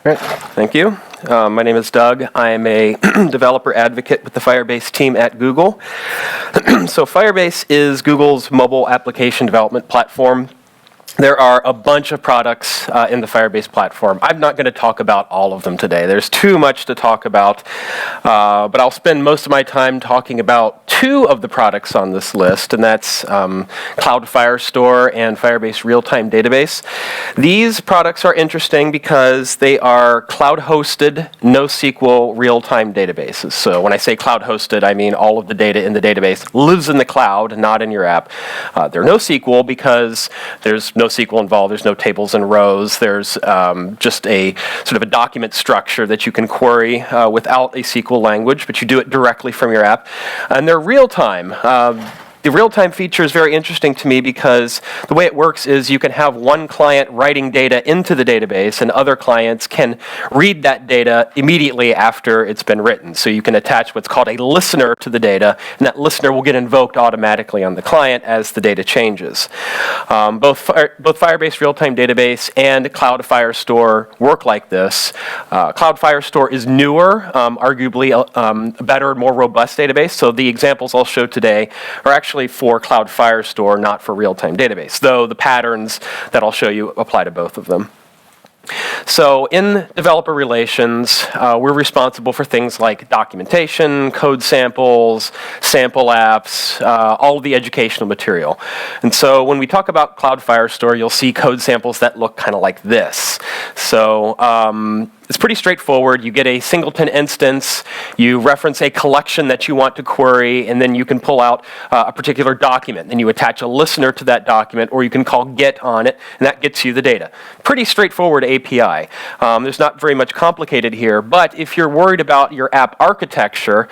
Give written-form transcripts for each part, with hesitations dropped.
Great, thank you. My name is Doug. I am a developer advocate with the Firebase team at Google. So Firebase is Google's mobile application development platform. There are a bunch of products in the Firebase platform. I'm not going to talk about all of them today. There's too much to talk about, but I'll spend most of my time talking about two of the products on this list, and that's Cloud Firestore and Firebase Realtime Database. These products are interesting because they are cloud-hosted, NoSQL real-time databases. So when I say cloud-hosted, I mean all of the data in the database lives in the cloud, not in your app. They're NoSQL because there's NoSQL involved. There's no tables and rows. There's just a sort of a document structure that you can query without a SQL language, but you do it directly from your app. And they're real-time. The real-time feature is very interesting to me because the way it works is you can have one client writing data into the database and other clients can read that data immediately after it's been written. So you can attach what's called a listener to the data, and that listener will get invoked automatically on the client as the data changes. Both Firebase Realtime Database and Cloud Firestore work like this. Cloud Firestore is newer, arguably a better, more robust database. So the examples I'll show today are actually for Cloud Firestore, not for Realtime Database, though the patterns that I'll show you apply to both of them. So in developer relations, we're responsible for things like documentation, code samples, sample apps, all of the educational material. And so when we talk about Cloud Firestore, you'll see code samples that look kind of like this. So it's pretty straightforward. You get a singleton instance, you reference a collection that you want to query, and then you can pull out a particular document. Then you attach a listener to that document, or you can call get on it, and that gets you the data. Pretty straightforward API. There's not very much complicated here, but if you're worried about your app architecture,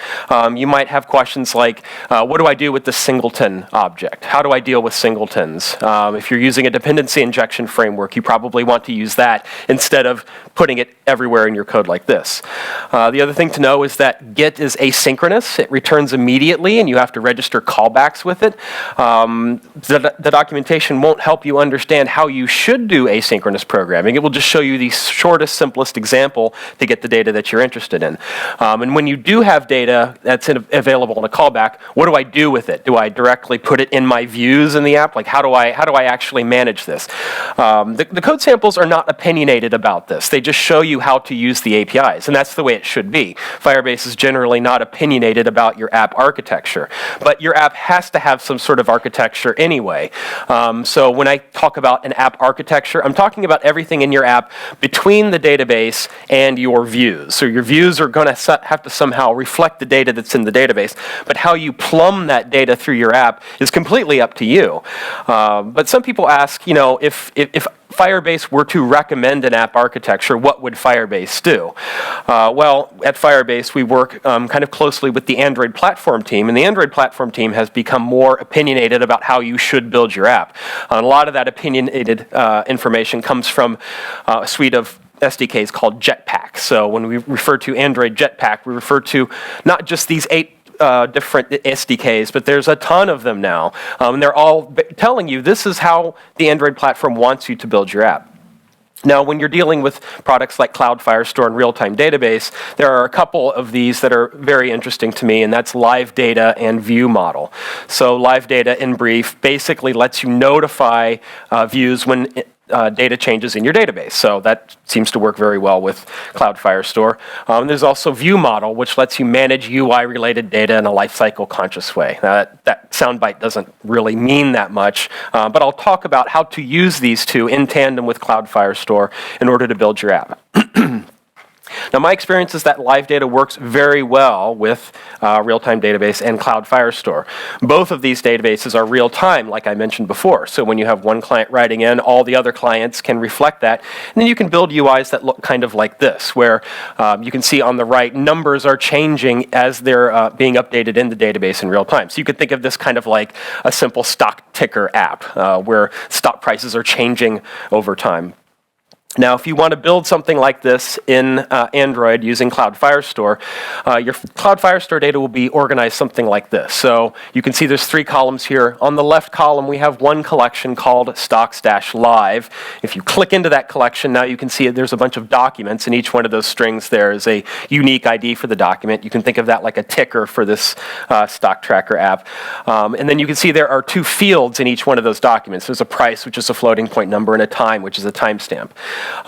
you might have questions like, what do I do with the singleton object? How do I deal with singletons? If you're using a dependency injection framework, you probably want to use that instead of putting it everywhere in your code like this. The other thing to know is that get is asynchronous. It returns immediately, and you have to register callbacks with it. The documentation won't help you understand how you should do asynchronous programming. It will just show you the shortest, simplest example to get the data that you're interested in. And when you do have data that's available in a callback, what do I do with it? Do I directly put it in my views in the app? Like how do I actually manage this? The code samples are not opinionated about this. They just show you how to use the APIs, and that's the way it should be. Firebase is generally not opinionated about your app architecture, but your app has to have some sort of architecture anyway. So when I talk about an app architecture, I'm talking about everything in your app between the database and your views. So your views are going to have to somehow reflect the data that's in the database, but how you plumb that data through your app is completely up to you. But some people ask, you know, if Firebase were to recommend an app architecture, what would Firebase do? Well, at Firebase, we work kind of closely with the Android platform team, and the Android platform team has become more opinionated about how you should build your app. And a lot of that opinionated information comes from a suite of SDKs called Jetpack. So when we refer to Android Jetpack, we refer to not just these 8 different SDKs, but there's a ton of them now. And they're all telling you this is how the Android platform wants you to build your app. Now, when you're dealing with products like Cloud Firestore and Realtime Database, there are a couple of these that are very interesting to me, and that's live data and view model. So live data, in brief, basically lets you notify views when data changes in your database. So that seems to work very well with Cloud Firestore. There's also view model, which lets you manage UI-related data in a lifecycle conscious way. That soundbite doesn't really mean that much, but I'll talk about how to use these two in tandem with Cloud Firestore in order to build your app. Now, my experience is that live data works very well with Realtime Database and Cloud Firestore. Both of these databases are real-time, like I mentioned before. So when you have one client writing in, all the other clients can reflect that. And then you can build UIs that look kind of like this, where you can see on the right, numbers are changing as they're being updated in the database in real time. So you could think of this kind of like a simple stock ticker app, where stock prices are changing over time. Now, if you want to build something like this in Android using Cloud Firestore, your Cloud Firestore data will be organized something like this. So you can see there's 3 columns here. On the left column, we have one collection called stocks-live. If you click into that collection, now you can see there's a bunch of documents, and each one of those strings there is a unique ID for the document. You can think of that like a ticker for this stock tracker app. And then you can see there are 2 fields in each one of those documents. There's a price, which is a floating point number, and a time, which is a timestamp.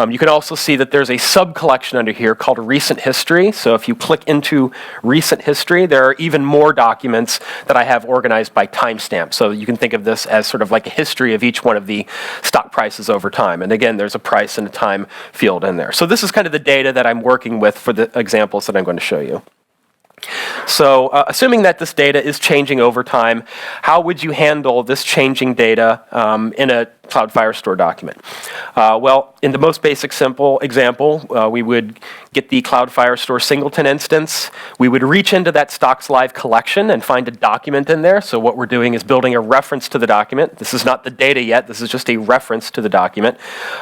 You can also see that there's a sub-collection under here called recent history. So if you click into recent history, there are even more documents that I have organized by timestamp. So you can think of this as sort of like a history of each one of the stock prices over time. And again, there's a price and a time field in there. So this is kind of the data that I'm working with for the examples that I'm going to show you. So assuming that this data is changing over time, how would you handle this changing data in a Cloud Firestore document? Well, in the most basic simple example, we would get the Cloud Firestore singleton instance. We would reach into that stocks-live collection and find a document in there. So what we're doing is building a reference to the document. This is not the data yet. This is just a reference to the document.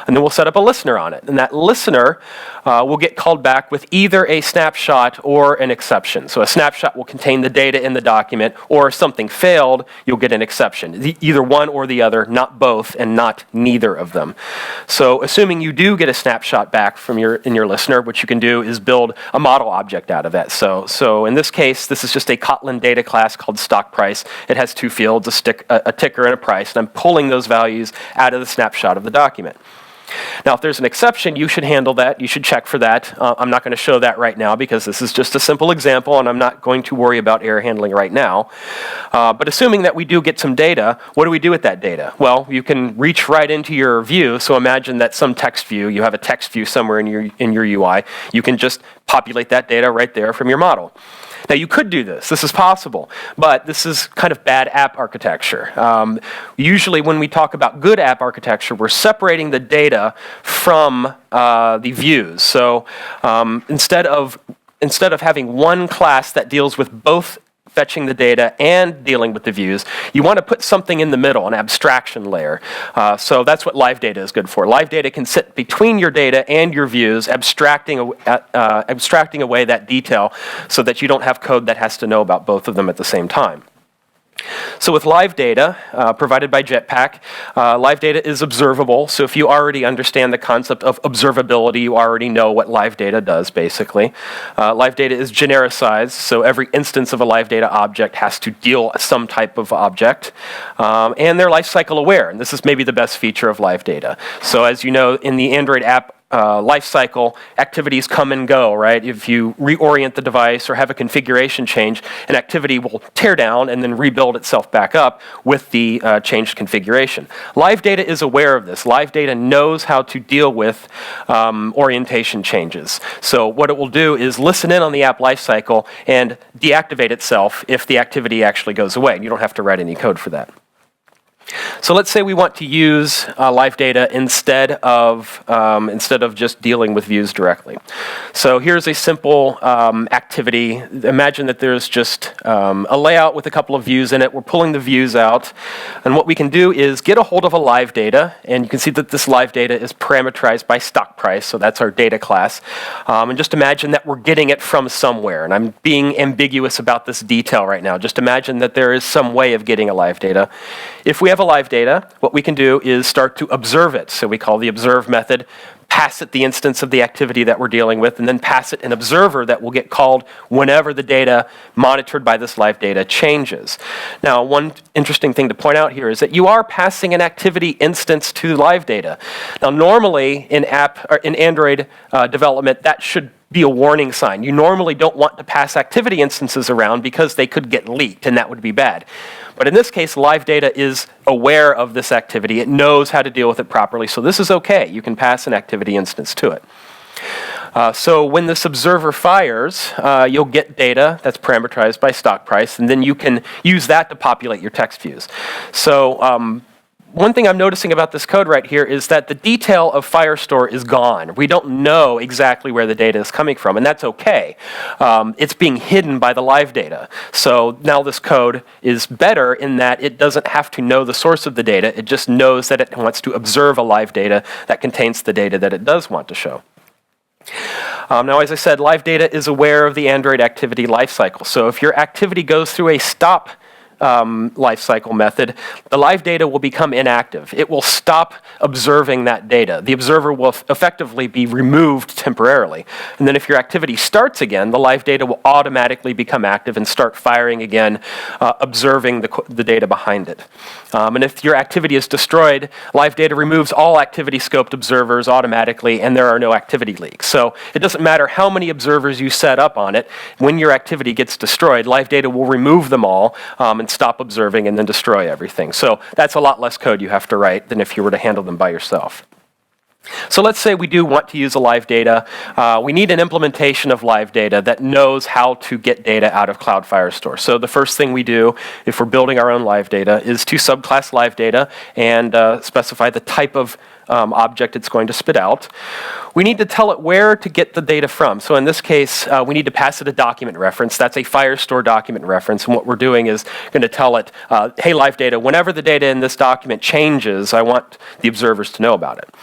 And then we'll set up a listener on it. And that listener will get called back with either a snapshot or an exception. So a snapshot will contain the data in the document, or if something failed, you'll get an exception. Either one or the other, not both, and not neither of them. So assuming you do get a snapshot back from in your listener, what you can do is build a model object out of that. So in this case, this is just a Kotlin data class called stock price. It has 2 fields, a ticker and a price, and I'm pulling those values out of the snapshot of the document. Now, if there's an exception, you should handle that. You should check for that. I'm not going to show that right now because this is just a simple example, and I'm not going to worry about error handling right now. But assuming that we do get some data, what do we do with that data? Well, you can reach right into your view. So imagine that some text view, you have a text view somewhere in your UI. You can just populate that data right there from your model. Now, you could do this. This is possible, but this is kind of bad app architecture. Usually when we talk about good app architecture, we're separating the data from the views. So instead of having one class that deals with both fetching the data and dealing with the views, you want to put something in the middle, an abstraction layer. So that's what live data is good for. Live data can sit between your data and your views, abstracting away that detail so that you don't have code that has to know about both of them at the same time. So with live data provided by Jetpack, live data is observable. So if you already understand the concept of observability, you already know what live data does, basically. Live data is genericized, so every instance of a live data object has to deal with some type of object. And they're lifecycle aware, and this is maybe the best feature of live data. So as you know, in the Android app lifecycle, activities come and go, right? If you reorient the device or have a configuration change, an activity will tear down and then rebuild itself back up with the changed configuration. Live data is aware of this. Live data knows how to deal with orientation changes. So what it will do is listen in on the app lifecycle and deactivate itself if the activity actually goes away. You don't have to write any code for that. So let's say we want to use live data instead of just dealing with views directly. So here's a simple activity. Imagine that there's just a layout with a couple of views in it. We're pulling the views out. And what we can do is get a hold of a live data. And you can see that this live data is parameterized by stock price. So that's our data class. And just imagine that we're getting it from somewhere. And I'm being ambiguous about this detail right now. Just imagine that there is some way of getting a live data. If we have a live data, what we can do is start to observe it. So we call the observe method, pass it the instance of the activity that we're dealing with, and then pass it an observer that will get called whenever the data monitored by this live data changes. Now, one interesting thing to point out here is that you are passing an activity instance to live data. Now, normally in Android development, that should be a warning sign. You normally don't want to pass activity instances around because they could get leaked, and that would be bad. But in this case, live data is aware of this activity. It knows how to deal with it properly, so this is okay. You can pass an activity instance to it. So when this observer fires, you'll get data that's parameterized by stock price, and then you can use that to populate your text views. So one thing I'm noticing about this code right here is that the detail of Firestore is gone. We don't know exactly where the data is coming from, and that's okay. It's being hidden by the live data. So now this code is better in that it doesn't have to know the source of the data. It just knows that it wants to observe a live data that contains the data that it does want to show. Now, as I said, live data is aware of the Android activity lifecycle. So if your activity goes through a stop lifecycle method, the live data will become inactive. It will stop observing that data. The observer will effectively be removed temporarily. And then if your activity starts again, the live data will automatically become active and start firing again, observing the data behind it. And if your activity is destroyed, live data removes all activity scoped observers automatically, and there are no activity leaks. So it doesn't matter how many observers you set up on it. When your activity gets destroyed, live data will remove them all and stop observing and then destroy everything. So that's a lot less code you have to write than if you were to handle them by yourself. So let's say we do want to use a live data. We need an implementation of live data that knows how to get data out of Cloud Firestore. So the first thing we do, if we're building our own live data, is to subclass live data and specify the type of object it's going to spit out. We need to tell it where to get the data from. So in this case, we need to pass it a document reference. That's a Firestore document reference. And what we're doing is going to tell it, hey, live data, whenever the data in this document changes, I want the observers to know about it.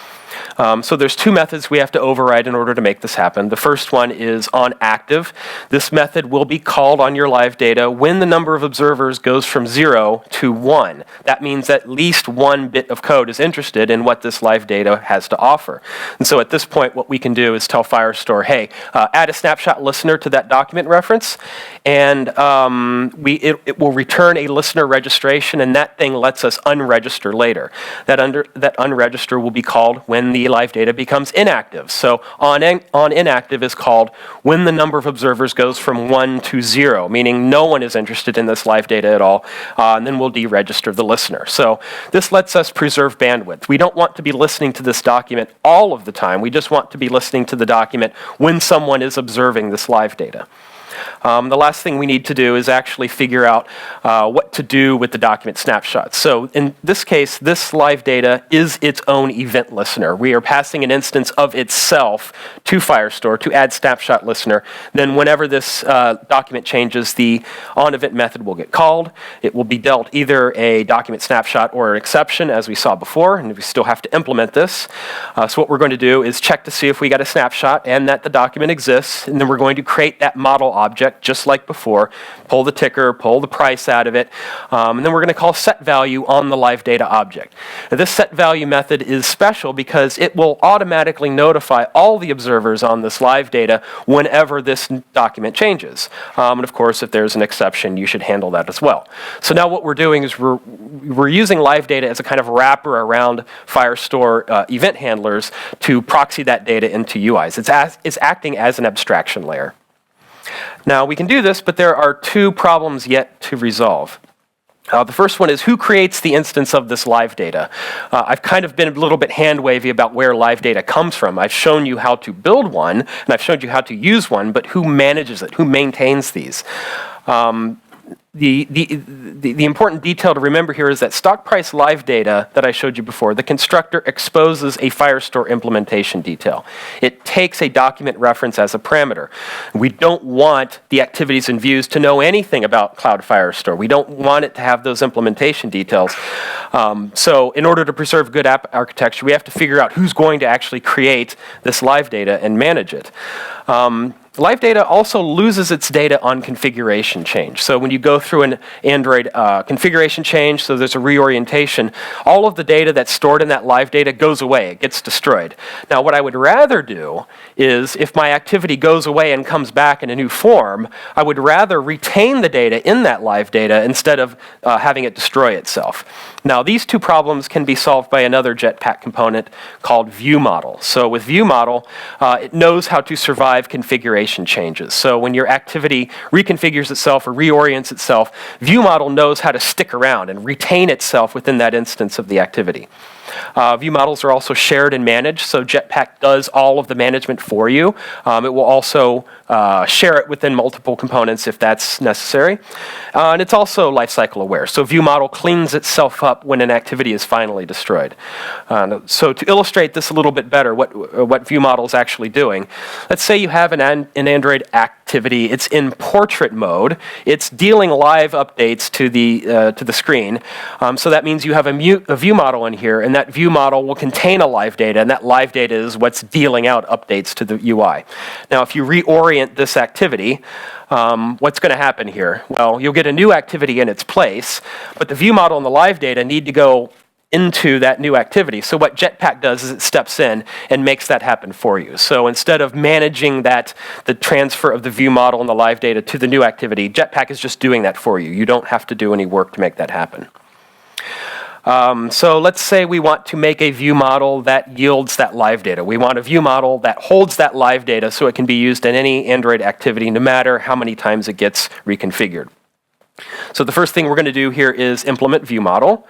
So there's two methods we have to override in order to make this happen. The first one is onActive. This method will be called on your live data when the number of observers goes from 0 to 1. That means at least one bit of code is interested in what this live data has to offer. And so at this point, what we can do is tell Firestore, hey, add a snapshot listener to that document reference, and it will return a listener registration, and that thing lets us unregister later. That unregister will be called when the live data becomes inactive. So on inactive is called when the number of observers goes from 1 to 0, meaning no one is interested in this live data at all, and then we'll deregister the listener. So this lets us preserve bandwidth. We don't want to be listening to this document all of the time. We just want to be listening to the document when someone is observing this live data. The last thing we need to do is actually figure out what to do with the document snapshots. So in this case, this live data is its own event listener. We are passing an instance of itself to Firestore to add snapshot listener. Then whenever this document changes, the onEvent method will get called. It will be dealt either a document snapshot or an exception, as we saw before, and we still have to implement this. So what we're going to do is check to see if we got a snapshot and that the document exists, and then we're going to create that model object just like before, pull the ticker, pull the price out of it, and then we're going to call setValue on the live data object. Now, this setValue method is special because it will automatically notify all the observers on this live data whenever this document changes. And of course, if there's an exception, you should handle that as well. So now what we're doing is we're using live data as a kind of wrapper around Firestore event handlers to proxy that data into UIs. It's acting as an abstraction layer. Now, we can do this, but there are two problems yet to resolve. The first one is who creates the instance of this live data? I've kind of been a little bit hand-wavy about where live data comes from. I've shown you how to build one, and I've shown you how to use one, but who manages it? Who maintains these? The important detail to remember here is that stock price live data that I showed you before, the constructor exposes a Firestore implementation detail. It takes a document reference as a parameter. We don't want the activities and views to know anything about Cloud Firestore. We don't want it to have those implementation details. So in order to preserve good app architecture, we have to figure out who's going to actually create this live data and manage it. Live data also loses its data on configuration change. So when you go through an Android configuration change, so there's a reorientation, all of the data that's stored in that live data goes away. It gets destroyed. Now, what I would rather do is if my activity goes away and comes back in a new form, I would rather retain the data in that live data instead of having it destroy itself. Now, these two problems can be solved by another Jetpack component called ViewModel. So with ViewModel, it knows how to survive configuration changes. So when your activity reconfigures itself or reorients itself, ViewModel knows how to stick around and retain itself within that instance of the activity. View models are also shared and managed, so Jetpack does all of the management for you. It will also share it within multiple components if that's necessary. And it's also lifecycle aware, so view model cleans itself up when an activity is finally destroyed. So to illustrate this a little bit better, what view model is actually doing, let's say you have an Android activity. It's in portrait mode. It's dealing live updates to the screen. So that means you have a view model in here, and that view model will contain a live data, and that live data is what's dealing out updates to the UI. Now, if you reorient this activity, what's going to happen here? Well, you'll get a new activity in its place, but the view model and the live data need to go into that new activity. So what Jetpack does is it steps in and makes that happen for you. So instead of managing the transfer of the view model and the live data to the new activity, Jetpack is just doing that for you. You don't have to do any work to make that happen. So let's say we want to make a view model that yields that live data. We want a view model that holds that live data so it can be used in any Android activity no matter how many times it gets reconfigured. So the first thing we're going to do here is implement view model.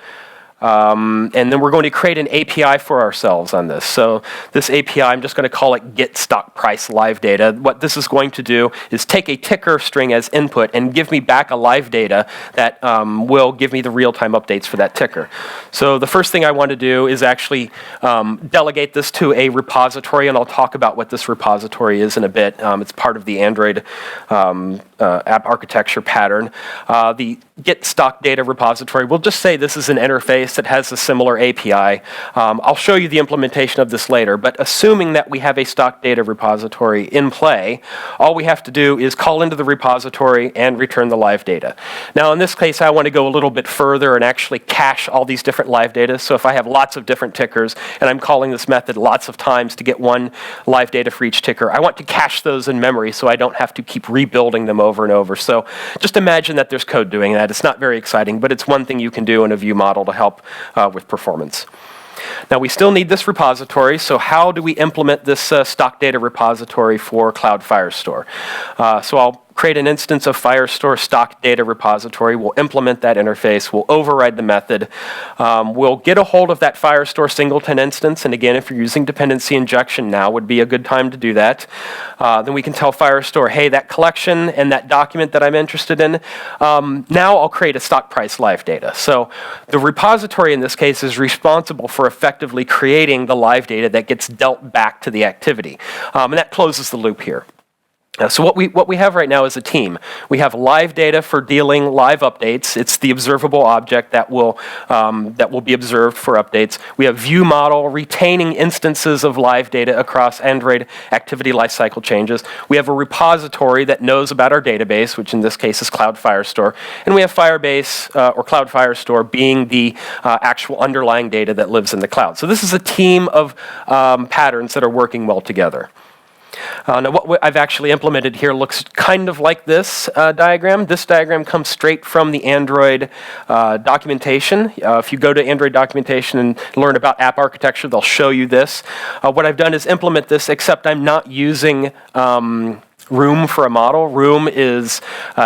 And then we're going to create an API for ourselves on this. So this API, I'm just going to call it get stock price live data. What this is going to do is take a ticker string as input and give me back a live data that will give me the real-time updates for that ticker. So the first thing I want to do is actually delegate this to a repository, and I'll talk about what this repository is in a bit. It's part of the Android app architecture pattern. The get stock data repository, we'll just say this is an interface that has a similar API. I'll show you the implementation of this later, but assuming that we have a stock data repository in play, all we have to do is call into the repository and return the live data. Now in this case, I want to go a little bit further and actually cache all these different live data. So if I have lots of different tickers and I'm calling this method lots of times to get one live data for each ticker, I want to cache those in memory so I don't have to keep rebuilding them over and over. So just imagine that there's code doing that. It's not very exciting, but it's one thing you can do in a view model to help with performance. Now we still need this repository, so how do we implement this stock data repository for Cloud Firestore? So I'll create an instance of Firestore stock data repository. We'll implement that interface. We'll override the method. We'll get a hold of that Firestore singleton instance, and again, if you're using dependency injection, now would be a good time to do that. Then we can tell Firestore, hey, that collection and that document that I'm interested in, now I'll create a stock price live data. So the repository in this case is responsible for effectively creating the live data that gets dealt back to the activity. And that closes the loop here. So what we have right now is a team. We have live data for dealing live updates. It's the observable object that will be observed for updates. We have view model retaining instances of live data across Android activity lifecycle changes. We have a repository that knows about our database, which in this case is Cloud Firestore, and we have Firebase or Cloud Firestore being the actual underlying data that lives in the cloud. So this is a team of patterns that are working well together. Now what I've actually implemented here looks kind of like this diagram. This diagram comes straight from the Android documentation. If you go to Android documentation and learn about app architecture, they'll show you this. What I've done is implement this, except I'm not using Room for a model. Room is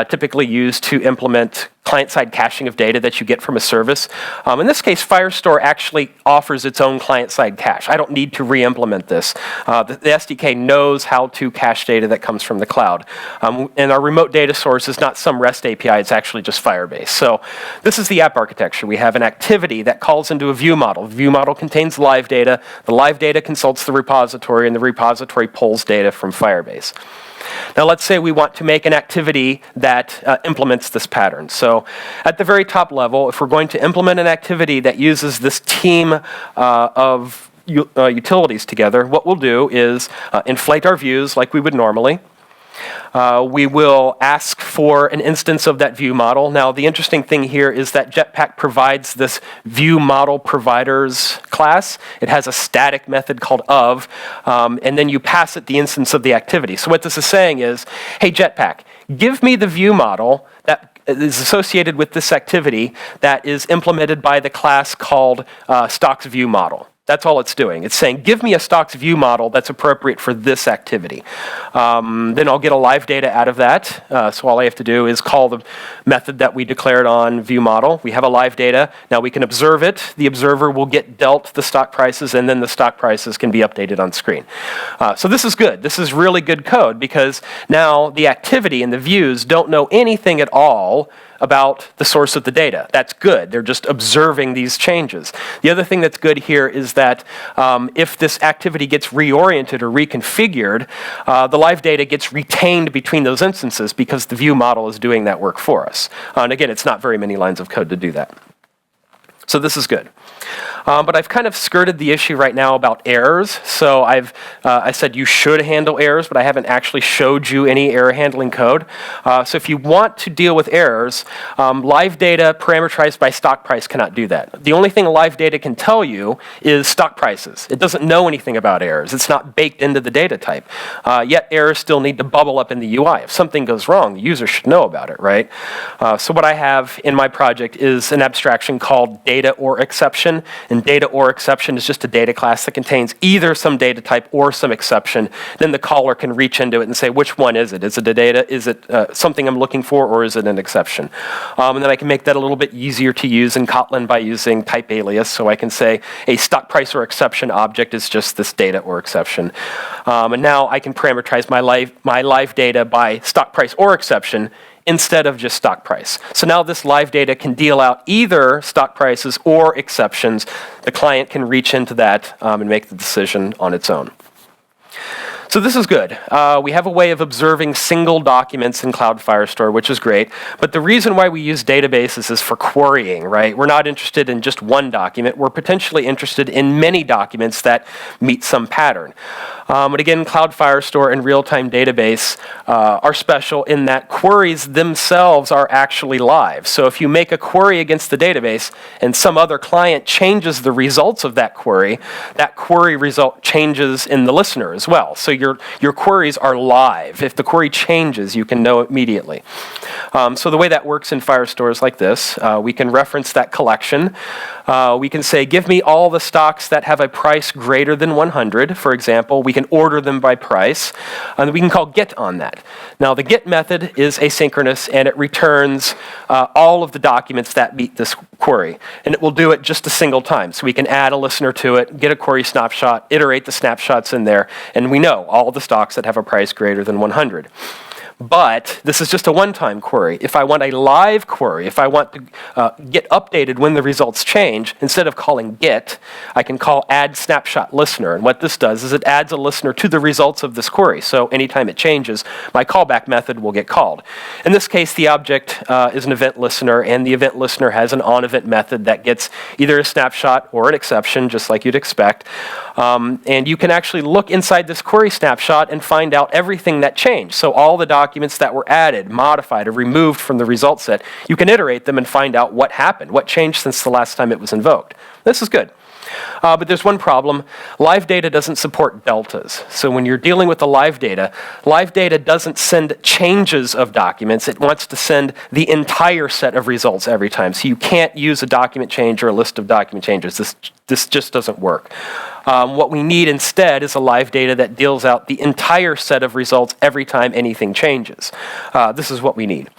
typically used to implement client-side caching of data that you get from a service. In this case, Firestore actually offers its own client-side cache. I don't need to re-implement this. The SDK knows how to cache data that comes from the cloud. And our remote data source is not some REST API, it's actually just Firebase. So this is the app architecture. We have an activity that calls into a view model. The view model contains live data. The live data consults the repository, and the repository pulls data from Firebase. Now let's say we want to make an activity that implements this pattern. So at the very top level, if we're going to implement an activity that uses this team of utilities together, what we'll do is inflate our views like we would normally. We will ask for an instance of that view model. Now, the interesting thing here is that Jetpack provides this view model providers class. It has a static method called of, and then you pass it the instance of the activity. So what this is saying is, hey, Jetpack, give me the view model that is associated with this activity that is implemented by the class called stocks view model. That's all it's doing. It's saying, give me a stocks view model that's appropriate for this activity. Then I'll get a live data out of that. So all I have to do is call the method that we declared on view model. We have a live data. Now we can observe it. The observer will get dealt the stock prices, and then the stock prices can be updated on screen. So this is good. This is really good code, because now the activity and the views don't know anything at all about the source of the data. That's good. They're just observing these changes. The other thing that's good here is that if this activity gets reoriented or reconfigured, the live data gets retained between those instances because the view model is doing that work for us. And again, it's not very many lines of code to do that. So this is good. But I've kind of skirted the issue right now about errors. So I said you should handle errors, but I haven't actually showed you any error handling code. So if you want to deal with errors, live data parameterized by stock price cannot do that. The only thing live data can tell you is stock prices. It doesn't know anything about errors. It's not baked into the data type. Yet errors still need to bubble up in the UI. If something goes wrong, the user should know about it, right? So what I have in my project is an abstraction called data or exception. And data or exception is just a data class that contains either some data type or some exception. Then the caller can reach into it and say, which one is it? Is it a data? Is it something I'm looking for, or is it an exception? And then I can make that a little bit easier to use in Kotlin by using type alias. So I can say a stock price or exception object is just this data or exception. And now I can parameterize my live data by stock price or exception instead of just stock price. So now this live data can deal out either stock prices or exceptions. The client can reach into that and make the decision on its own. So this is good. We have a way of observing single documents in Cloud Firestore, which is great. But the reason why we use databases is for querying, right? We're not interested in just one document. We're potentially interested in many documents that meet some pattern. And again, Cloud Firestore and Realtime Database are special in that queries themselves are actually live. So if you make a query against the database and some other client changes the results of that query result changes in the listener as well. So your queries are live. If the query changes, you can know immediately. So the way that works in Firestore is like this. We can reference that collection. We can say, give me all the stocks that have a price greater than 100, for example. We can order them by price, and we can call get on that. Now, the get method is asynchronous, and it returns all of the documents that meet this query, and it will do it just a single time. So we can add a listener to it, get a query snapshot, iterate the snapshots in there, and we know all the stocks that have a price greater than 100. But this is just a one-time query. If I want a live query, if I want to get updated when the results change, instead of calling get, I can call add snapshot listener. And what this does is it adds a listener to the results of this query. So anytime it changes, my callback method will get called. In this case, the object is an event listener, and the event listener has an on-event method that gets either a snapshot or an exception, just like you'd expect. And you can actually look inside this query snapshot and find out everything that changed. So all the documents that were added, modified, or removed from the result set, you can iterate them and find out what happened, what changed since the last time it was invoked. This is good. But there's one problem. Live data doesn't support deltas. So when you're dealing with the live data doesn't send changes of documents. It wants to send the entire set of results every time. So you can't use a document change or a list of document changes. This just doesn't work. What we need instead is a live data that deals out the entire set of results every time anything changes. This is what we need.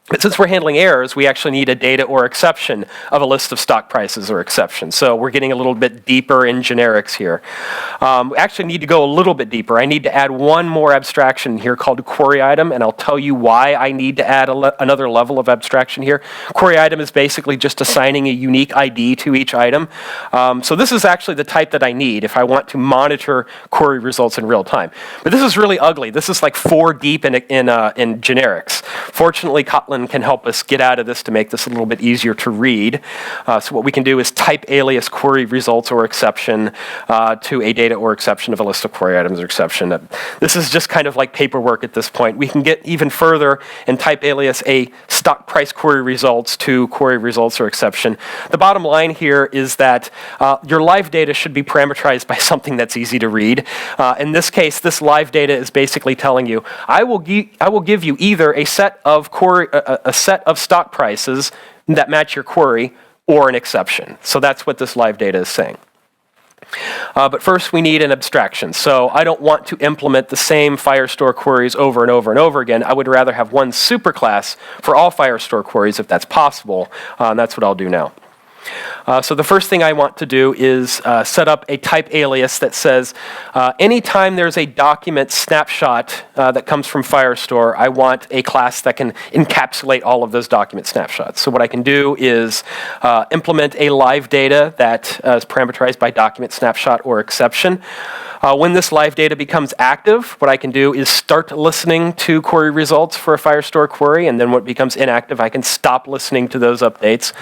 But since we're handling errors, we actually need a data or exception of a list of stock prices or exceptions. So we're getting a little bit deeper in generics here. We actually need to go a little bit deeper. I need to add one more abstraction here called QueryItem, and I'll tell you why I need to add another level of abstraction here. QueryItem is basically just assigning a unique ID to each item. So this is actually the type that I need if I want to monitor query results in real time. But this is really ugly. This is like 4 deep in generics. Fortunately, Kotlin can help us get out of this to make this a little bit easier to read. So what we can do is type alias query results or exception to a data or exception of a list of query items or exception. This is just kind of like paperwork at this point. We can get even further and type alias a stock price query results to query results or exception. The bottom line here is that your live data should be parameterized by something that's easy to read. In this case, this live data is basically telling you, I will give you either a set of stock prices that match your query or an exception. So that's what this live data is saying. But first, we need an abstraction. So I don't want to implement the same Firestore queries over and over and over again. I would rather have one superclass for all Firestore queries if that's possible. And that's what I'll do now. So the first thing I want to do is set up a type alias that says anytime there's a document snapshot that comes from Firestore, I want a class that can encapsulate all of those document snapshots. So what I can do is implement a live data that is parameterized by document snapshot or exception. When this live data becomes active, what I can do is start listening to query results for a Firestore query, and then when it becomes inactive, I can stop listening to those updates.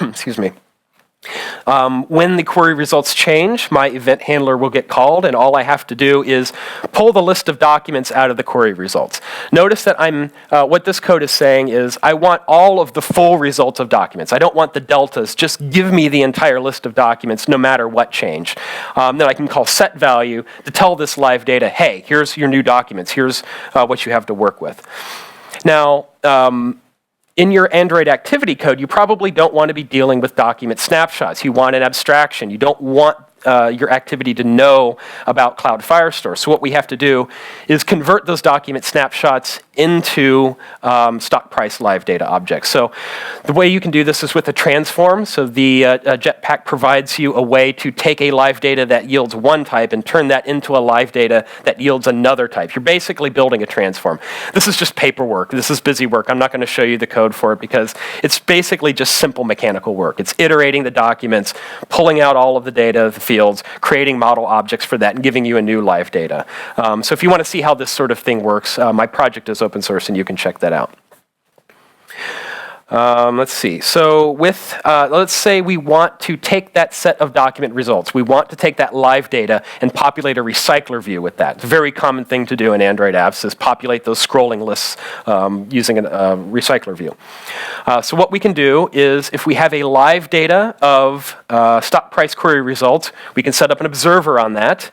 Excuse me. When the query results change, my event handler will get called, and all I have to do is pull the list of documents out of the query results. Notice that what this code is saying is I want all of the full results of documents. I don't want the deltas. Just give me the entire list of documents no matter what changed. Then I can call set value to tell this live data, hey, here's your new documents. Here's what you have to work with. Now, in your Android activity code, you probably don't want to be dealing with document snapshots. You want an abstraction. You don't want your activity to know about Cloud Firestore. So what we have to do is convert those document snapshots into stock price live data objects. So the way you can do this is with a transform. So the Jetpack provides you a way to take a live data that yields one type and turn that into a live data that yields another type. You're basically building a transform. This is just paperwork. This is busy work. I'm not going to show you the code for it because it's basically just simple mechanical work. It's iterating the documents, pulling out all of the data, the fields, creating model objects for that, and giving you a new live data. So if you want to see how this sort of thing works, my project is open source and you can check that out. Let's see. So with, let's say we want to take that set of document results. We want to take that live data and populate a recycler view with that. It's a very common thing to do in Android apps is populate those scrolling lists using a recycler view. So what we can do is if we have a live data of stock price query results, we can set up an observer on that.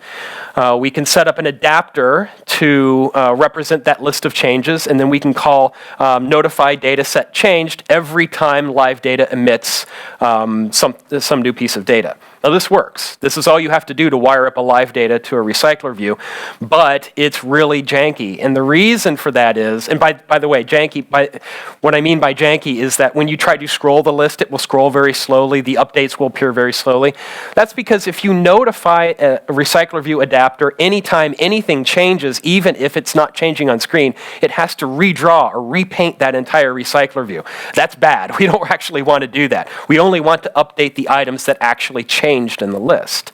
We can set up an adapter to represent that list of changes, and then we can call notify data set changed every time live data emits some new piece of data. Now this works. This is all you have to do to wire up a live data to a recycler view, but it's really janky. And the reason for that is, and by the way, janky, what I mean by janky is that when you try to scroll the list, it will scroll very slowly. The updates will appear very slowly. That's because if you notify a recycler view adapter anytime anything changes, even if it's not changing on screen, it has to redraw or repaint that entire recycler view. That's bad. We don't actually want to do that. We only want to update the items that actually changed in the list.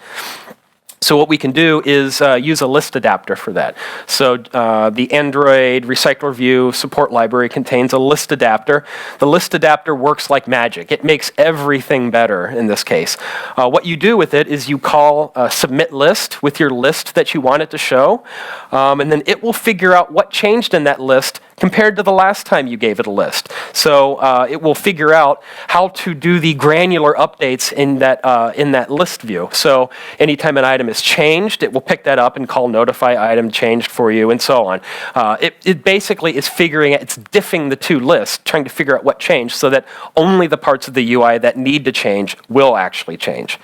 So what we can do is use a list adapter for that. So the Android Recycler View support library contains a list adapter. The list adapter works like magic. It makes everything better in this case. What you do with it is you call submit list with your list that you want it to show, and then it will figure out what changed in that list compared to the last time you gave it a list. So it will figure out how to do the granular updates in that list view. So anytime an item is changed, it will pick that up and call notify item changed for you, and so on. It basically is figuring out, it's diffing the two lists, trying to figure out what changed so that only the parts of the UI that need to change will actually change.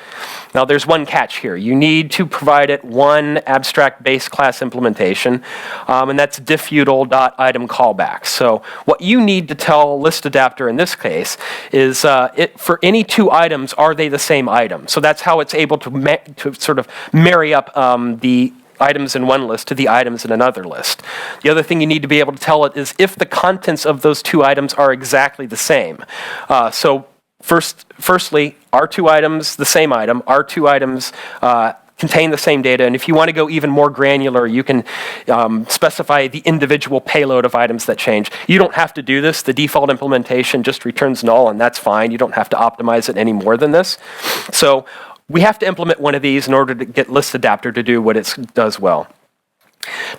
Now there's one catch here. You need to provide it one abstract base class implementation, and that's diffutil.item callback. So what you need to tell list adapter in this case is for any two items, are they the same item? So that's how it's able to sort of marry up the items in one list to the items in another list. The other thing you need to be able to tell it is if the contents of those two items are exactly the same. So firstly, are two items the same item? Are two items contain the same data? And if you want to go even more granular, you can specify the individual payload of items that change. You don't have to do this. The default implementation just returns null, and that's fine. You don't have to optimize it any more than this. So we have to implement one of these in order to get list adapter to do what it does well.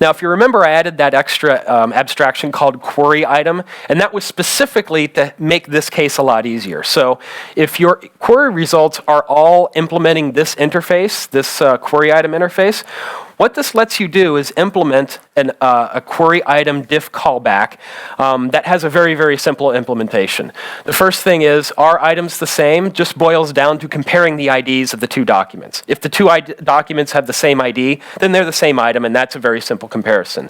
Now, if you remember, I added that extra abstraction called QueryItem, and that was specifically to make this case a lot easier. So if your query results are all implementing this interface, this QueryItem interface, What this lets you do is implement a QueryItem diff callback that has a very, very simple implementation. The first thing is, are items the same? Just boils down to comparing the IDs of the two documents. If the two documents have the same ID, then they're the same item, and that's a very simple comparison.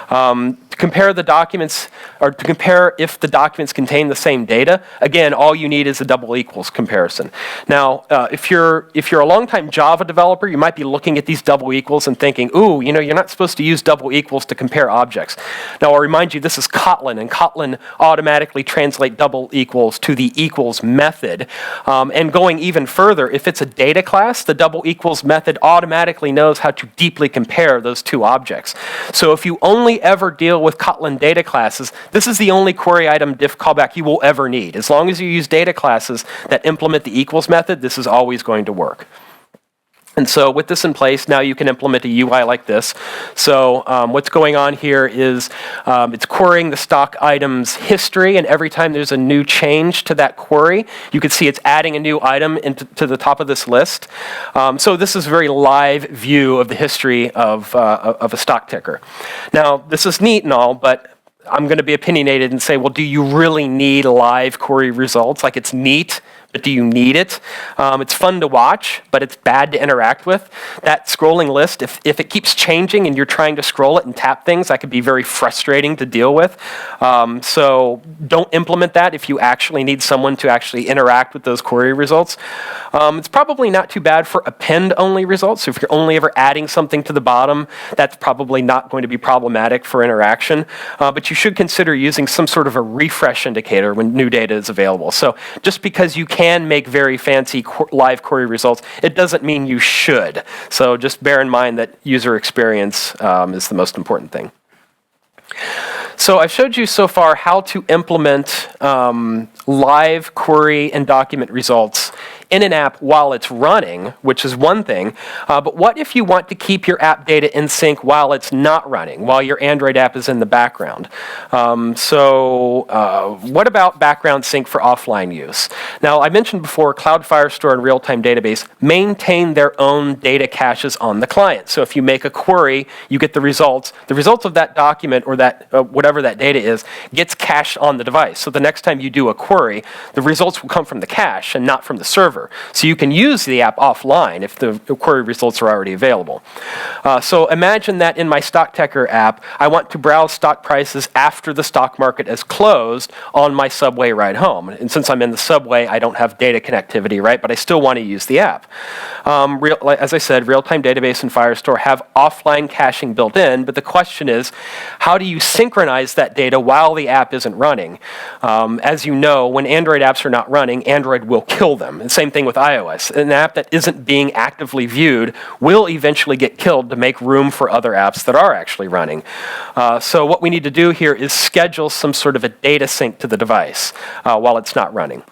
To compare the documents, or to compare if the documents contain the same data, again, all you need is a double equals comparison. Now, if you're a longtime Java developer, you might be looking at these double equals and thinking, ooh, you know, you're not supposed to use double equals to compare objects. Now, I'll remind you, this is Kotlin, and Kotlin automatically translate double equals to the equals method. And going even further, if it's a data class, the double equals method automatically knows how to deeply compare those two objects. So if you only ever deal with Kotlin data classes, this is the only QueryItem diff callback you will ever need. As long as you use data classes that implement the equals method, this is always going to work. And so with this in place, now you can implement a UI like this. So what's going on here is it's querying the stock item's history, and every time there's a new change to that query, you can see it's adding a new item to the top of this list. So this is a very live view of the history of a stock ticker. Now, this is neat and all, but I'm going to be opinionated and say, well, do you really need live query results? Like, it's neat, but do you need it? It's fun to watch, but it's bad to interact with. That scrolling list, if it keeps changing and you're trying to scroll it and tap things, that could be very frustrating to deal with. So don't implement that if you actually need someone to actually interact with those query results. It's probably not too bad for append-only results. So if you're only ever adding something to the bottom, that's probably not going to be problematic for interaction. But you should consider using some sort of a refresh indicator when new data is available. So just because you can make very fancy live query results, it doesn't mean you should. So just bear in mind that user experience is the most important thing. So I've showed you so far how to implement live query and document results in an app while it's running, which is one thing. But what if you want to keep your app data in sync while it's not running, while your Android app is in the background? What about background sync for offline use? Now, I mentioned before, Cloud Firestore and Realtime Database maintain their own data caches on the client. So if you make a query, you get the results. The results of that document or that whatever that data is gets cached on the device. So the next time you do a query, the results will come from the cache and not from the server. So you can use the app offline if the query results are already available. So imagine that in my stock ticker app, I want to browse stock prices after the stock market is closed on my subway ride home. And since I'm in the subway, I don't have data connectivity, right? But I still want to use the app. As I said, Realtime Database and Firestore have offline caching built in, but the question is, how do you synchronize that data while the app isn't running? As you know, when Android apps are not running, Android will kill them. And same thing with iOS. An app that isn't being actively viewed will eventually get killed to make room for other apps that are actually running. So what we need to do here is schedule some sort of a data sync to the device while it's not running.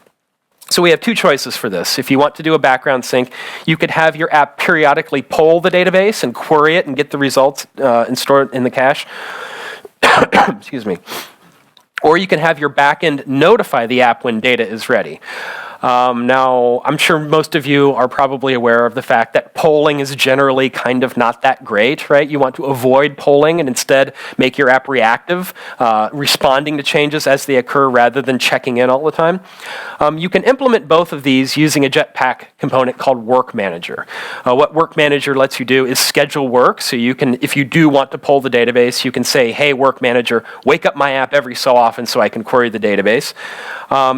So we have two choices for this. If you want to do a background sync, you could have your app periodically poll the database and query it and get the results and store it in the cache. Excuse me. Or you can have your backend notify the app when data is ready. Now, I'm sure most of you are probably aware of the fact that polling is generally kind of not that great, right? You want to avoid polling and instead make your app reactive, responding to changes as they occur rather than checking in all the time. You can implement both of these using a Jetpack component called Work Manager. What Work Manager lets you do is schedule work. So you can, if you do want to poll the database, you can say, hey, Work Manager, wake up my app every so often so I can query the database.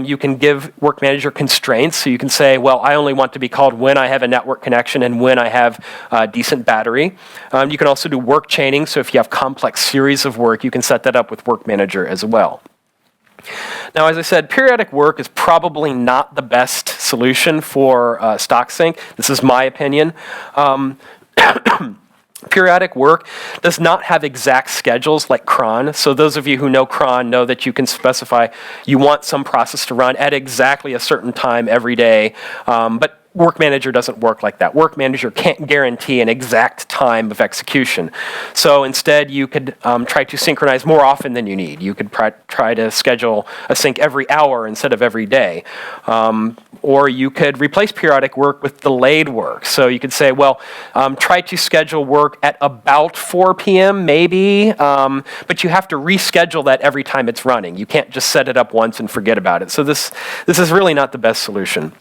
You can give Work Manager constraints. So you can say, well, I only want to be called when I have a network connection and when I have decent battery. You can also do work chaining. So if you have complex series of work, you can set that up with Work Manager as well. Now, as I said, periodic work is probably not the best solution for stock sync. This is my opinion. Periodic work does not have exact schedules like cron. So those of you who know cron know that you can specify you want some process to run at exactly a certain time every day. But Work Manager doesn't work like that. Work Manager can't guarantee an exact time of execution. So instead, you could try to synchronize more often than you need. You could try to schedule a sync every hour instead of every day. Or you could replace periodic work with delayed work. So you could say, well, try to schedule work at about 4 p.m. maybe, but you have to reschedule that every time it's running. You can't just set it up once and forget about it. So this is really not the best solution.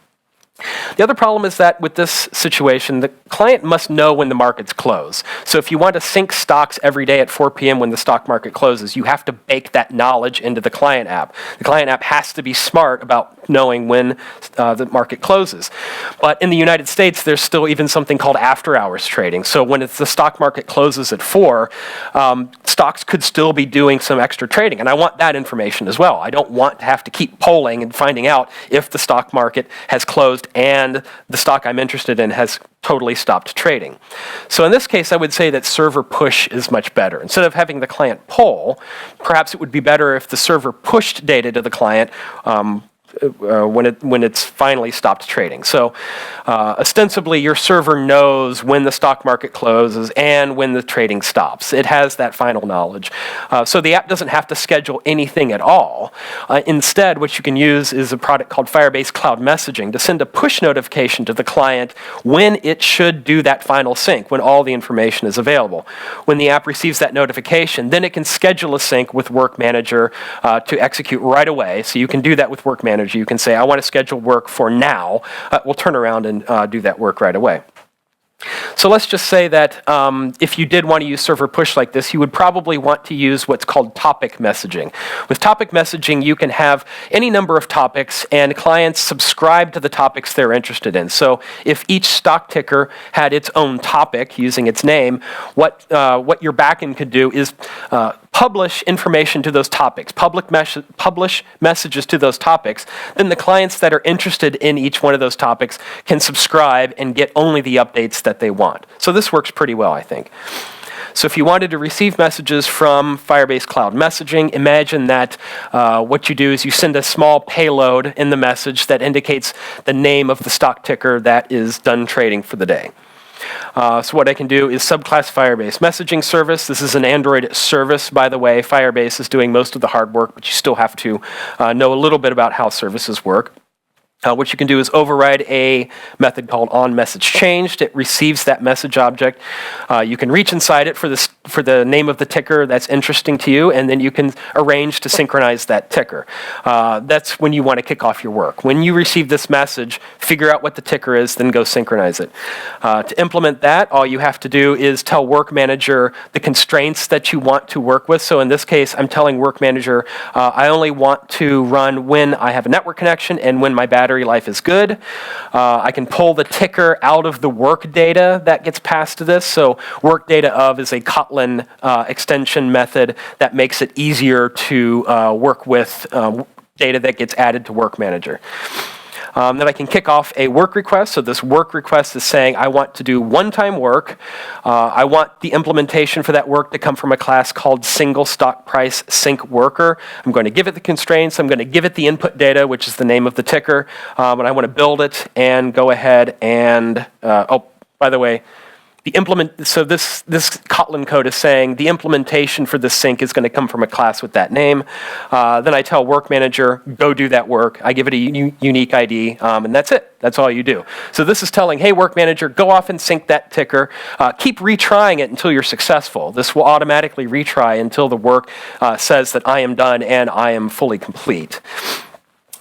The other problem is that with this situation, the client must know when the markets close. So if you want to sync stocks every day at 4 p.m. when the stock market closes, you have to bake that knowledge into the client app. The client app has to be smart about knowing when the market closes. But in the United States, there's still even something called after-hours trading. So when the stock market closes at 4, stocks could still be doing some extra trading. And I want that information as well. I don't want to have to keep polling and finding out if the stock market has closed and the stock I'm interested in has totally stopped trading. So in this case, I would say that server push is much better. Instead of having the client poll, perhaps it would be better if the server pushed data to the client when it's finally stopped trading. So ostensibly, your server knows when the stock market closes and when the trading stops. It has that final knowledge. So the app doesn't have to schedule anything at all. Instead, what you can use is a product called Firebase Cloud Messaging to send a push notification to the client when it should do that final sync, when all the information is available. When the app receives that notification, then it can schedule a sync with Work Manager to execute right away. So you can do that with Work Manager. You can say, I want to schedule work for now. We'll turn around and do that work right away. So let's just say that if you did want to use server push like this, you would probably want to use what's called topic messaging. With topic messaging, you can have any number of topics, and clients subscribe to the topics they're interested in. So if each stock ticker had its own topic using its name, what your backend could do is publish information to those topics, publish messages to those topics. Then the clients that are interested in each one of those topics can subscribe and get only the updates that they want. So this works pretty well, I think. So if you wanted to receive messages from Firebase Cloud Messaging, imagine that what you do is you send a small payload in the message that indicates the name of the stock ticker that is done trading for the day. So what I can do is subclass Firebase Messaging Service. This is an Android service, by the way. Firebase is doing most of the hard work, but you still have to know a little bit about how services work. What you can do is override a method called onMessageChanged. It receives that message object. You can reach inside it for the name of the ticker that's interesting to you, and then you can arrange to synchronize that ticker. That's when you want to kick off your work. When you receive this message, figure out what the ticker is, then go synchronize it. To implement that, all you have to do is tell Work Manager the constraints that you want to work with. So in this case, I'm telling Work Manager, I only want to run when I have a network connection and when my battery life is good. I can pull the ticker out of the work data that gets passed to this. So work data of is a Kotlin extension method that makes it easier to work with data that gets added to Work Manager. Then I can kick off a work request. So this work request is saying I want to do one-time work. I want the implementation for that work to come from a class called single stock price sync worker. I'm going to give it the constraints. I'm going to give it the input data, which is the name of the ticker. And I want to build it and go ahead and, oh, by the way, so this Kotlin code is saying the implementation for this sync is going to come from a class with that name. Then I tell Work Manager, go do that work. I give it a unique ID, and that's it. That's all you do. So this is telling, hey, Work Manager, go off and sync that ticker. Keep retrying it until you're successful. This will automatically retry until the work says that I am done and I am fully complete.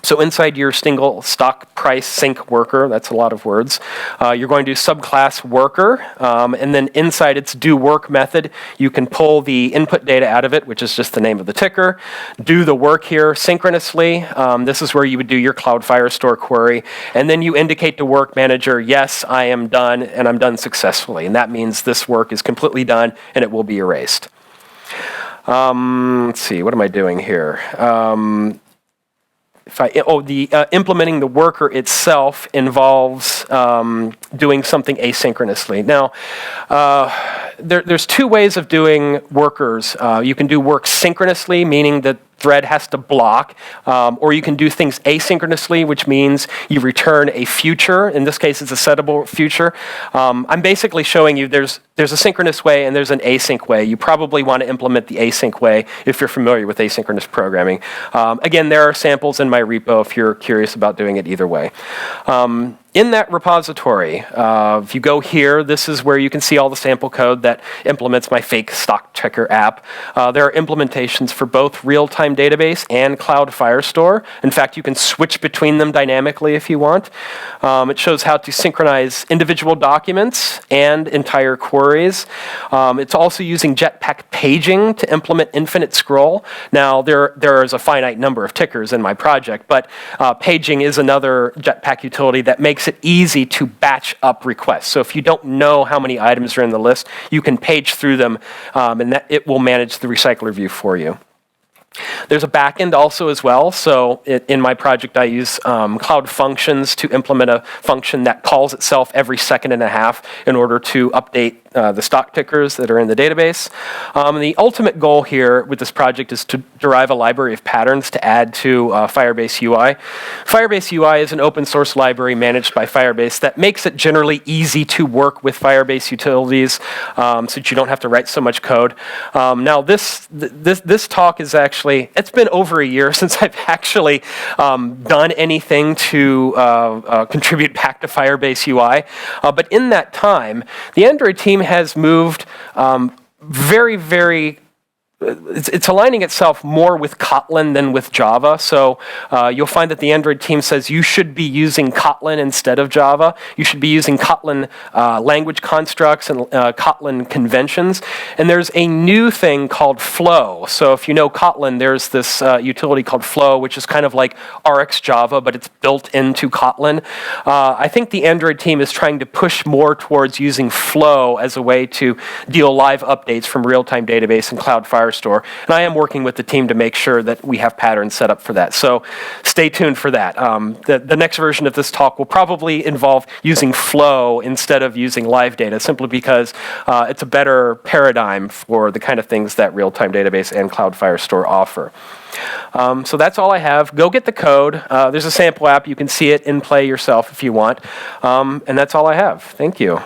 So inside your single stock price sync worker, that's a lot of words, you're going to subclass worker, and then inside its do work method, you can pull the input data out of it, which is just the name of the ticker, do the work here synchronously. This is where you would do your Cloud Firestore query, and then you indicate to Work Manager, yes, I am done, and I'm done successfully. And that means this work is completely done, and it will be erased. Let's see, what am I doing here? Implementing the worker itself involves doing something asynchronously. Now, there's two ways of doing workers. You can do work synchronously, meaning that thread has to block, or you can do things asynchronously, which means you return a future. In this case, it's a settable future. I'm basically showing you there's a synchronous way and there's an async way. You probably want to implement the async way if you're familiar with asynchronous programming. Again, there are samples in my repo if you're curious about doing it either way. In that repository, if you go here, this is where you can see all the sample code that implements my fake stock checker app. There are implementations for both Realtime Database and Cloud Firestore. In fact, you can switch between them dynamically if you want. It shows how to synchronize individual documents and entire queries. It's also using Jetpack paging to implement infinite scroll. Now, there is a finite number of tickers in my project, but paging is another Jetpack utility that makes it easy to batch up requests. So if you don't know how many items are in the list, you can page through them, and it will manage the recycler view for you. There's a backend also as well. So in my project, I use Cloud Functions to implement a function that calls itself every second and a half in order to update the stock tickers that are in the database. The ultimate goal here with this project is to derive a library of patterns to add to Firebase UI. Firebase UI is an open source library managed by Firebase that makes it generally easy to work with Firebase utilities so that you don't have to write so much code. Now this talk is actually, it's been over a year since I've actually done anything to contribute back to Firebase UI. But in that time, the Android team has moved it's aligning itself more with Kotlin than with Java. So you'll find that the Android team says you should be using Kotlin instead of Java. You should be using Kotlin language constructs and Kotlin conventions. And there's a new thing called Flow. So if you know Kotlin, there's this utility called Flow, which is kind of like RxJava, but it's built into Kotlin. I think the Android team is trying to push more towards using Flow as a way to deal live updates from Realtime Database and Cloud Firestore. And I am working with the team to make sure that we have patterns set up for that. So stay tuned for that. The next version of this talk will probably involve using Flow instead of using live data, simply because it's a better paradigm for the kind of things that Realtime Database and Cloud Firestore offer. So that's all I have. Go get the code. There's a sample app. You can see it in play yourself if you want. And that's all I have. Thank you.